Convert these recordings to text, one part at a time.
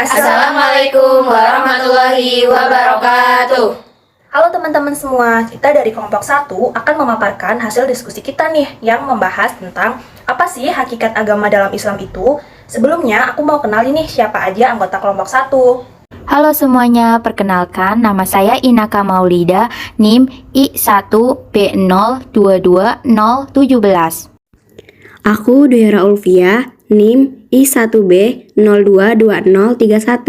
Assalamualaikum warahmatullahi wabarakatuh. Halo teman-teman semua, kita dari kelompok 1 akan memaparkan hasil diskusi kita nih yang membahas tentang apa sih hakikat agama dalam Islam itu. Sebelumnya aku mau kenalin nih siapa aja anggota kelompok 1. Halo semuanya, perkenalkan nama saya Inaka Maulida, NIM I1B022017. Aku Duyara Ulfia, NIM I1B022031.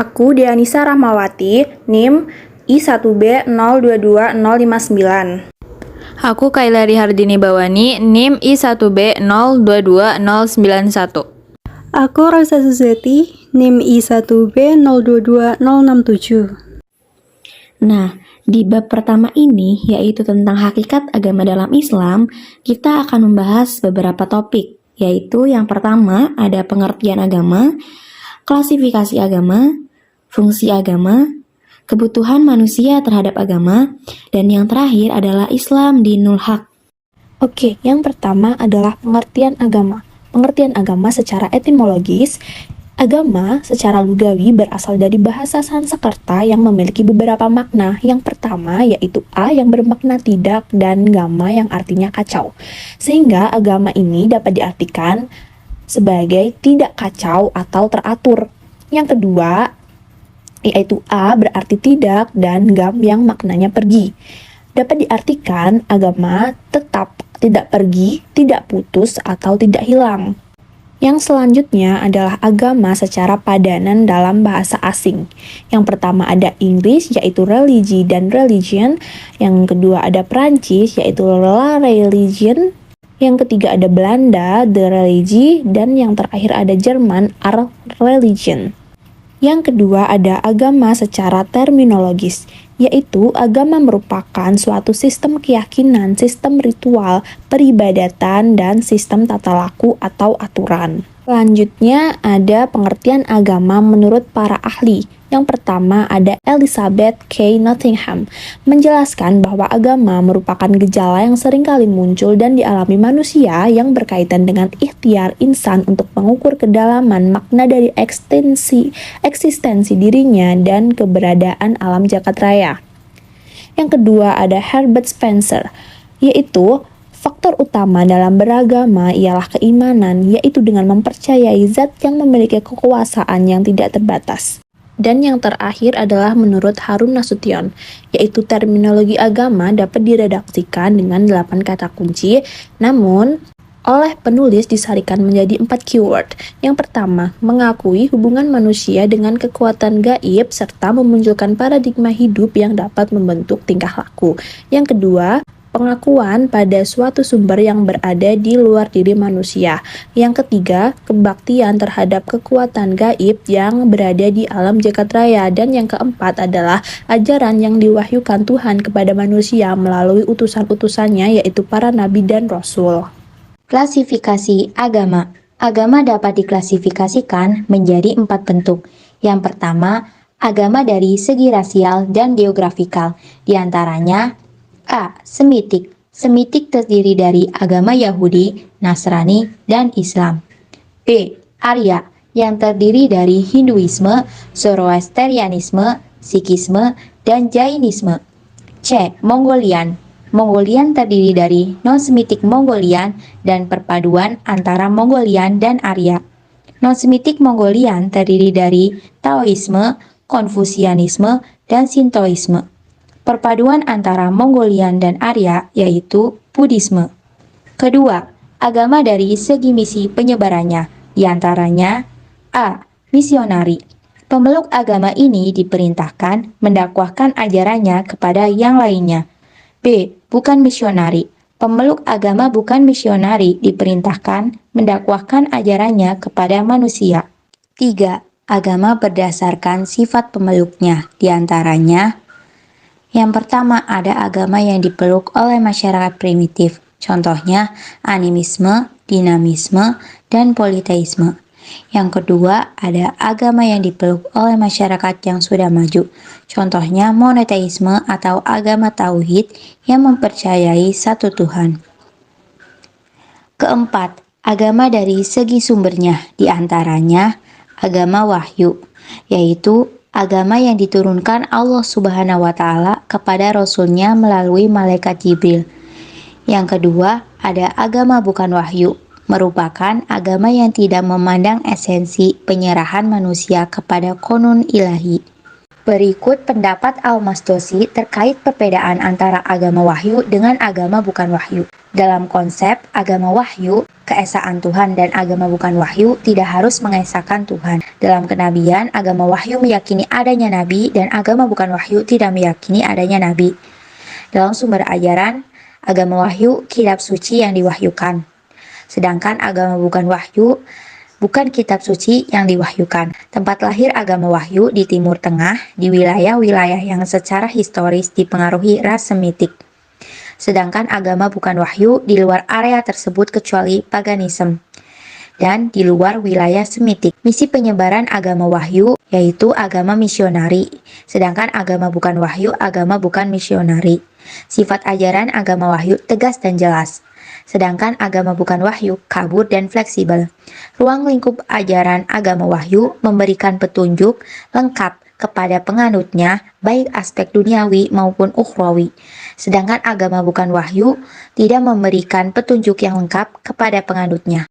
Aku Dianisa Rahmawati, NIM I1B022059. Aku Kailari Hardini Bawani, NIM I1B022091. Aku Rosa Suzeti, NIM I1B022067. Nah, di bab pertama ini, yaitu tentang hakikat agama dalam Islam, kita akan membahas beberapa topik, yaitu yang pertama ada pengertian agama, klasifikasi agama, fungsi agama, kebutuhan manusia terhadap agama, dan yang terakhir adalah Islam dinul haq. Oke, yang pertama adalah pengertian agama. Pengertian agama secara etimologis, agama secara lugawi berasal dari bahasa Sanskerta yang memiliki beberapa makna. Yang pertama yaitu a yang bermakna tidak dan gamma yang artinya kacau. Sehingga agama ini dapat diartikan sebagai tidak kacau atau teratur. Yang kedua yaitu a berarti tidak dan gam yang maknanya pergi. Dapat diartikan agama tetap, tidak pergi, tidak putus, atau tidak hilang. Yang selanjutnya adalah agama secara padanan dalam bahasa asing. Yang pertama ada Inggris yaitu religi dan religion. Yang kedua ada Prancis yaitu la religion. Yang ketiga ada Belanda, the religi. Dan yang terakhir ada Jerman, our religion. Yang kedua ada agama secara terminologis, yaitu agama merupakan suatu sistem keyakinan, sistem ritual, peribadatan, dan sistem tata laku atau aturan. Selanjutnya ada pengertian agama menurut para ahli. Yang pertama ada Elizabeth K. Nottingham menjelaskan bahwa agama merupakan gejala yang seringkali muncul dan dialami manusia yang berkaitan dengan ikhtiar insan untuk mengukur kedalaman makna dari eksistensi dirinya dan keberadaan alam jagat raya. Yang kedua ada Herbert Spencer, yaitu faktor utama dalam beragama ialah keimanan, yaitu dengan mempercayai zat yang memiliki kekuasaan yang tidak terbatas. Dan yang terakhir adalah menurut Harun Nasution, yaitu terminologi agama dapat diredaksikan dengan 8 kata kunci, namun oleh penulis disarikan menjadi 4 keyword. Yang pertama, mengakui hubungan manusia dengan kekuatan gaib serta memunculkan paradigma hidup yang dapat membentuk tingkah laku. Yang kedua, pengakuan pada suatu sumber yang berada di luar diri manusia. Yang ketiga, kebaktian terhadap kekuatan gaib yang berada di alam jagat raya. Dan yang keempat adalah ajaran yang diwahyukan Tuhan kepada manusia melalui utusan-utusannya, yaitu para nabi dan rasul. Klasifikasi agama. Agama dapat diklasifikasikan menjadi 4 bentuk. Yang pertama, agama dari segi rasial dan geografikal. Di antaranya A. Semitik. Semitik terdiri dari agama Yahudi, Nasrani, dan Islam. B. Arya, yang terdiri dari Hinduisme, Zoroastrianisme, Sikhisme, dan Jainisme. C. Mongolian. Mongolian terdiri dari non-Semitik Mongolian dan perpaduan antara Mongolian dan Arya. Non-Semitik Mongolian terdiri dari Taoisme, Konfusianisme, dan Sintoisme. Perpaduan antara Mongolian dan Arya yaitu Buddhisme. Kedua, agama dari segi misi penyebarannya, diantaranya A. Misionari. Pemeluk agama ini diperintahkan mendakwahkan ajarannya kepada yang lainnya. B. Bukan misionari. Pemeluk agama bukan misionari diperintahkan mendakwahkan ajarannya kepada manusia. 3. Agama berdasarkan sifat pemeluknya, diantaranya yang pertama ada agama yang dipeluk oleh masyarakat primitif, contohnya animisme, dinamisme, dan politeisme. Yang kedua ada agama yang dipeluk oleh masyarakat yang sudah maju, contohnya monoteisme atau agama tauhid yang mempercayai satu Tuhan. Keempat, agama dari segi sumbernya, diantaranya agama wahyu, yaitu agama yang diturunkan Allah Subhanahu wa Ta'ala kepada Rasul-Nya melalui malaikat Jibril. Yang kedua, ada agama bukan wahyu, merupakan agama yang tidak memandang esensi penyerahan manusia kepada konun ilahi. Berikut pendapat Al-Masdosi terkait perbedaan antara agama wahyu dengan agama bukan wahyu. Dalam konsep agama wahyu, keesaan Tuhan dan agama bukan wahyu tidak harus mengesahkan Tuhan. Dalam kenabian, agama wahyu meyakini adanya nabi dan agama bukan wahyu tidak meyakini adanya nabi. Dalam sumber ajaran, agama wahyu kitab suci yang diwahyukan. Sedangkan agama bukan wahyu bukan kitab suci yang diwahyukan. Tempat lahir agama wahyu di Timur Tengah, di wilayah-wilayah yang secara historis dipengaruhi ras Semitik. Sedangkan agama bukan wahyu di luar area tersebut kecuali paganisme dan di luar wilayah Semitik. Misi penyebaran agama wahyu yaitu agama misionari, sedangkan agama bukan wahyu agama bukan misionari. Sifat ajaran agama wahyu tegas dan jelas, sedangkan agama bukan wahyu kabur dan fleksibel. Ruang lingkup ajaran agama wahyu memberikan petunjuk lengkap kepada penganutnya baik aspek duniawi maupun ukhrawi, sedangkan agama bukan wahyu tidak memberikan petunjuk yang lengkap kepada penganutnya.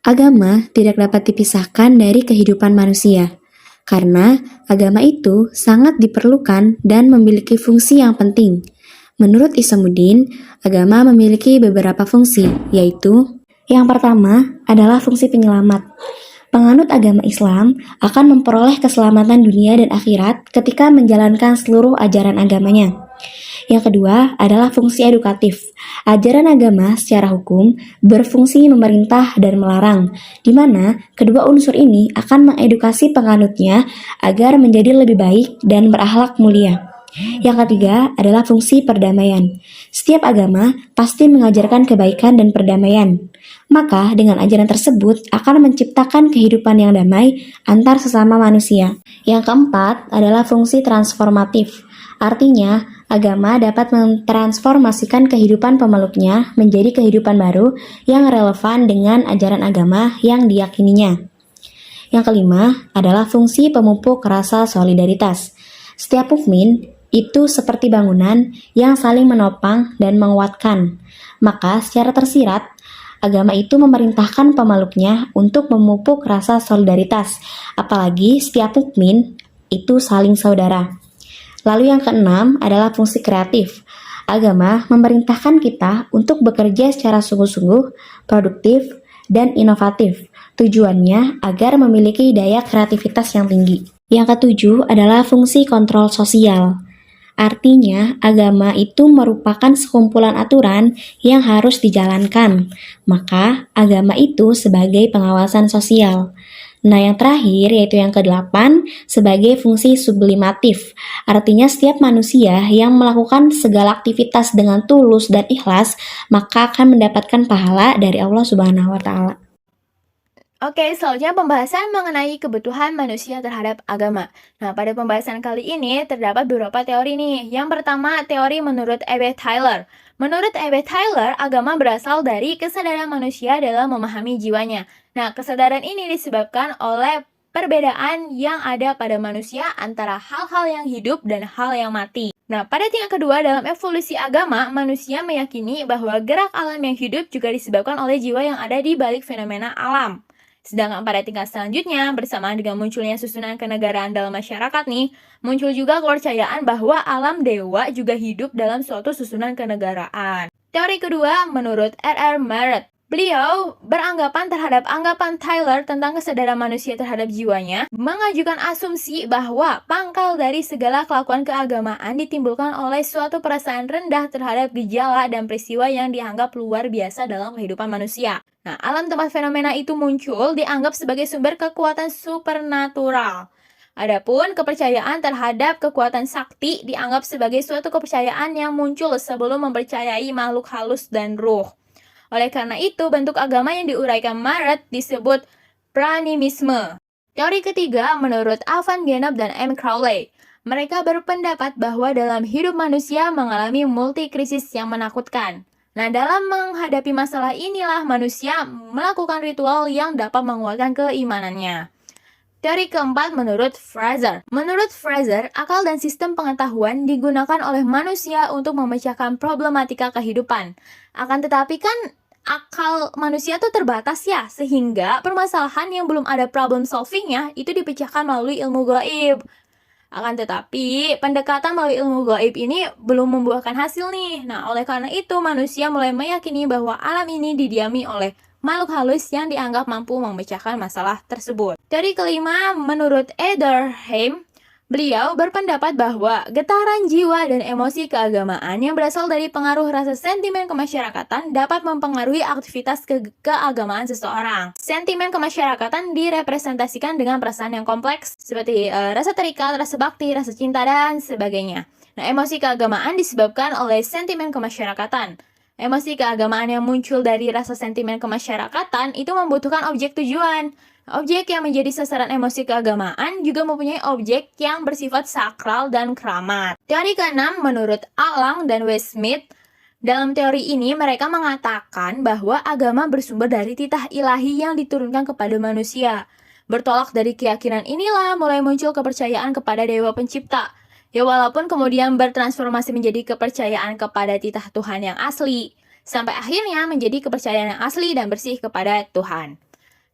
Agama tidak dapat dipisahkan dari kehidupan manusia, karena agama itu sangat diperlukan dan memiliki fungsi yang penting. Menurut Isamuddin, agama memiliki beberapa fungsi, yaitu yang pertama adalah fungsi penyelamat. Penganut agama Islam akan memperoleh keselamatan dunia dan akhirat ketika menjalankan seluruh ajaran agamanya. Yang kedua adalah fungsi edukatif. Ajaran agama secara hukum berfungsi memerintah dan melarang, di mana kedua unsur ini akan mengedukasi penganutnya agar menjadi lebih baik dan berakhlak mulia. Yang ketiga adalah fungsi perdamaian. Setiap agama pasti mengajarkan kebaikan dan perdamaian. Maka dengan ajaran tersebut akan menciptakan kehidupan yang damai antar sesama manusia. Yang keempat adalah fungsi transformatif. Artinya, agama dapat mentransformasikan kehidupan pemeluknya menjadi kehidupan baru yang relevan dengan ajaran agama yang diyakininya. Yang kelima adalah fungsi pemupuk rasa solidaritas. Setiap mukmin itu seperti bangunan yang saling menopang dan menguatkan. Maka secara tersirat, agama itu memerintahkan pemeluknya untuk memupuk rasa solidaritas, apalagi setiap mukmin itu saling saudara. Lalu yang keenam adalah fungsi kreatif. Agama memerintahkan kita untuk bekerja secara sungguh-sungguh, produktif, dan inovatif. Tujuannya agar memiliki daya kreativitas yang tinggi. Yang ketujuh adalah fungsi kontrol sosial. Artinya, agama itu merupakan sekumpulan aturan yang harus dijalankan. Maka, agama itu sebagai pengawasan sosial. Nah, yang terakhir yaitu yang kedelapan sebagai fungsi sublimatif. Artinya setiap manusia yang melakukan segala aktivitas dengan tulus dan ikhlas, maka akan mendapatkan pahala dari Allah Subhanahu wa Ta'ala. Oke, selanjutnya pembahasan mengenai kebutuhan manusia terhadap agama. Nah, pada pembahasan kali ini terdapat beberapa teori nih. Yang pertama, teori menurut E.B. Tyler. Menurut E.B. Tyler, agama berasal dari kesadaran manusia dalam memahami jiwanya. Nah, kesadaran ini disebabkan oleh perbedaan yang ada pada manusia antara hal-hal yang hidup dan hal yang mati. Nah, pada tingkat kedua dalam evolusi agama, manusia meyakini bahwa gerak alam yang hidup juga disebabkan oleh jiwa yang ada di balik fenomena alam. Sedangkan pada tingkat selanjutnya, bersamaan dengan munculnya susunan kenegaraan dalam masyarakat nih, muncul juga kepercayaan bahwa alam dewa juga hidup dalam suatu susunan kenegaraan. Teori kedua, menurut R.R. Marett. Beliau beranggapan terhadap anggapan Tyler tentang kesadaran manusia terhadap jiwanya, mengajukan asumsi bahwa pangkal dari segala kelakuan keagamaan ditimbulkan oleh suatu perasaan rendah terhadap gejala dan peristiwa yang dianggap luar biasa dalam kehidupan manusia. Nah, alam tempat fenomena itu muncul dianggap sebagai sumber kekuatan supernatural. Adapun kepercayaan terhadap kekuatan sakti dianggap sebagai suatu kepercayaan yang muncul sebelum mempercayai makhluk halus dan ruh. Oleh karena itu, bentuk agama yang diuraikan Marett disebut pranimisme. Teori ketiga menurut Alvan Genop dan M. Crowley. Mereka berpendapat bahwa dalam hidup manusia mengalami multikrisis yang menakutkan. Nah, dalam menghadapi masalah inilah manusia melakukan ritual yang dapat menguatkan keimanannya. Teori keempat menurut Fraser. Menurut Fraser, akal dan sistem pengetahuan digunakan oleh manusia untuk memecahkan problematika kehidupan. Akan tetapi kan akal manusia tuh terbatas ya, sehingga permasalahan yang belum ada problem solvingnya itu dipecahkan melalui ilmu gaib. Akan tetapi, pendekatan melalui ilmu gaib ini belum membuahkan hasil nih. Nah, oleh karena itu manusia mulai meyakini bahwa alam ini didiami oleh makhluk halus yang dianggap mampu memecahkan masalah tersebut. Teori kelima, menurut Ederheim, beliau berpendapat bahwa getaran jiwa dan emosi keagamaan yang berasal dari pengaruh rasa sentimen kemasyarakatan dapat mempengaruhi aktivitas keagamaan seseorang. Sentimen kemasyarakatan direpresentasikan dengan perasaan yang kompleks seperti rasa terikat, rasa bakti, rasa cinta, dan sebagainya. Nah, emosi keagamaan disebabkan oleh sentimen kemasyarakatan. Emosi keagamaan yang muncul dari rasa sentimen kemasyarakatan itu membutuhkan objek tujuan. Objek yang menjadi sasaran emosi keagamaan juga mempunyai objek yang bersifat sakral dan keramat. Teori keenam menurut Alang dan Westmith, dalam teori ini mereka mengatakan bahwa agama bersumber dari titah ilahi yang diturunkan kepada manusia. Bertolak dari keyakinan inilah mulai muncul kepercayaan kepada Dewa Pencipta. Ya walaupun kemudian bertransformasi menjadi kepercayaan kepada titah Tuhan yang asli, sampai akhirnya menjadi kepercayaan yang asli dan bersih kepada Tuhan.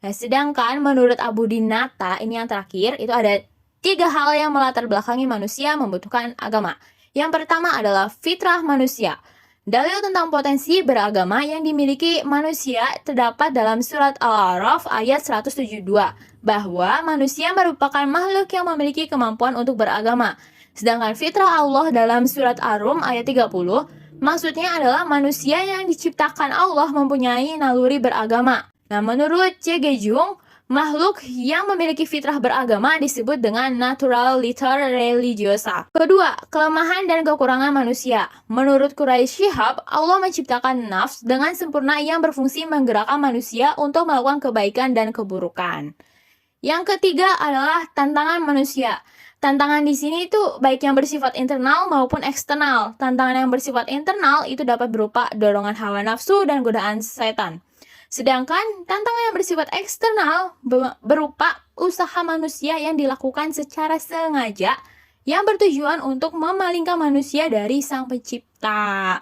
Nah, sedangkan menurut Abu Dinata, ini yang terakhir, itu ada 3 hal yang melatar belakangi manusia membutuhkan agama. Yang pertama adalah fitrah manusia. Dalil tentang potensi beragama yang dimiliki manusia terdapat dalam surat Al-A'raf ayat 172, bahwa manusia merupakan makhluk yang memiliki kemampuan untuk beragama. Sedangkan fitrah Allah dalam surat Ar-Rum ayat 30, maksudnya adalah manusia yang diciptakan Allah mempunyai naluri beragama. Nah, menurut C.G. Jung, makhluk yang memiliki fitrah beragama disebut dengan naturaliter religiosa. Kedua, kelemahan dan kekurangan manusia. Menurut Quraish Shihab, Allah menciptakan nafs dengan sempurna yang berfungsi menggerakkan manusia untuk melakukan kebaikan dan keburukan. Yang ketiga adalah tantangan manusia. Tantangan di sini itu baik yang bersifat internal maupun eksternal. Tantangan yang bersifat internal itu dapat berupa dorongan hawa nafsu dan godaan setan. Sedangkan tantangan yang bersifat eksternal berupa usaha manusia yang dilakukan secara sengaja yang bertujuan untuk memalingkan manusia dari Sang Pencipta.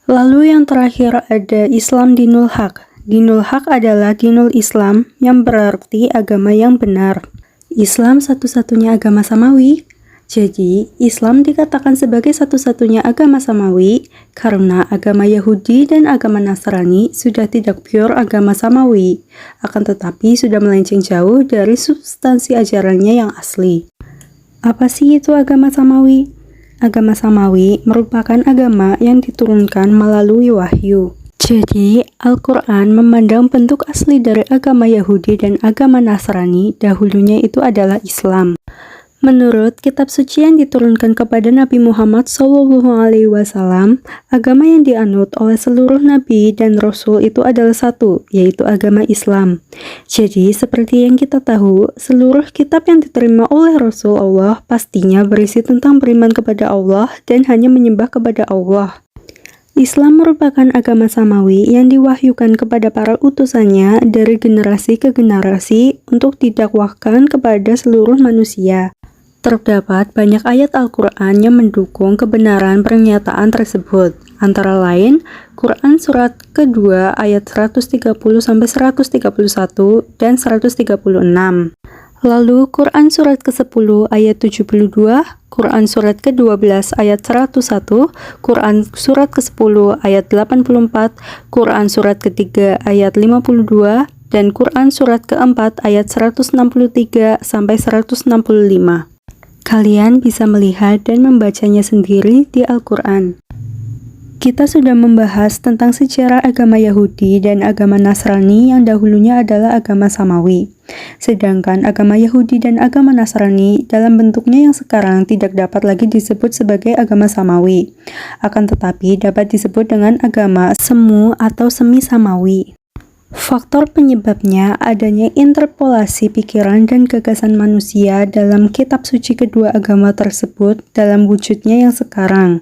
Lalu yang terakhir ada Islam Dinul Haq. Dinul Haq adalah dinul Islam yang berarti agama yang benar. Islam satu-satunya agama samawi. Jadi, Islam dikatakan sebagai satu-satunya agama samawi karena agama Yahudi dan agama Nasrani sudah tidak pure agama samawi, akan tetapi sudah melenceng jauh dari substansi ajarannya yang asli. Apa sih itu agama samawi? Agama samawi merupakan agama yang diturunkan melalui wahyu. Jadi, Al-Quran memandang bentuk asli dari agama Yahudi dan agama Nasrani dahulunya itu adalah Islam. Menurut kitab suci yang diturunkan kepada Nabi Muhammad SAW, agama yang dianut oleh seluruh nabi dan rasul itu adalah satu, yaitu agama Islam. Jadi, seperti yang kita tahu, seluruh kitab yang diterima oleh Rasulullah pastinya berisi tentang beriman kepada Allah dan hanya menyembah kepada Allah. Islam merupakan agama samawi yang diwahyukan kepada para utusannya dari generasi ke generasi untuk didakwahkan kepada seluruh manusia. Terdapat banyak ayat Al-Quran yang mendukung kebenaran pernyataan tersebut. Antara lain, Quran surat kedua ayat 130-131 dan 136. Lalu Quran surat ke-10 ayat 72, Quran surat ke-12 ayat 101, Quran surat ke-10 ayat 84, Quran surat ke-3 ayat 52, dan Quran surat ke-4 ayat 163 sampai 165. Kalian bisa melihat dan membacanya sendiri di Al-Quran. Kita sudah membahas tentang sejarah agama Yahudi dan agama Nasrani yang dahulunya adalah agama samawi. Sedangkan agama Yahudi dan agama Nasrani dalam bentuknya yang sekarang tidak dapat lagi disebut sebagai agama samawi. Akan tetapi dapat disebut dengan agama semu atau semi samawi. Faktor penyebabnya adanya interpolasi pikiran dan gagasan manusia dalam kitab suci kedua agama tersebut dalam wujudnya yang sekarang.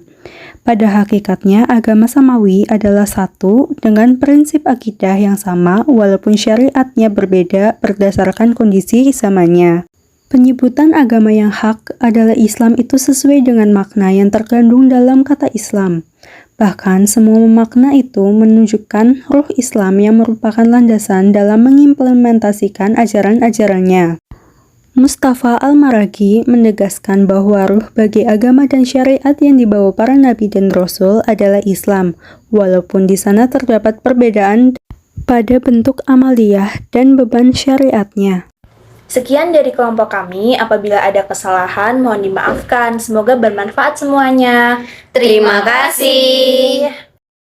Pada hakikatnya, agama Samawi adalah satu dengan prinsip akidah yang sama walaupun syariatnya berbeda berdasarkan kondisi zamannya. Penyebutan agama yang hak adalah Islam itu sesuai dengan makna yang terkandung dalam kata Islam. Bahkan semua makna itu menunjukkan ruh Islam yang merupakan landasan dalam mengimplementasikan ajaran-ajarannya. Mustafa Al-Maraghi menegaskan bahwa ruh bagi agama dan syariat yang dibawa para nabi dan rasul adalah Islam, walaupun di sana terdapat perbedaan pada bentuk amaliyah dan beban syariatnya. Sekian dari kelompok kami. Apabila ada kesalahan, mohon dimaafkan. Semoga bermanfaat semuanya. Terima kasih.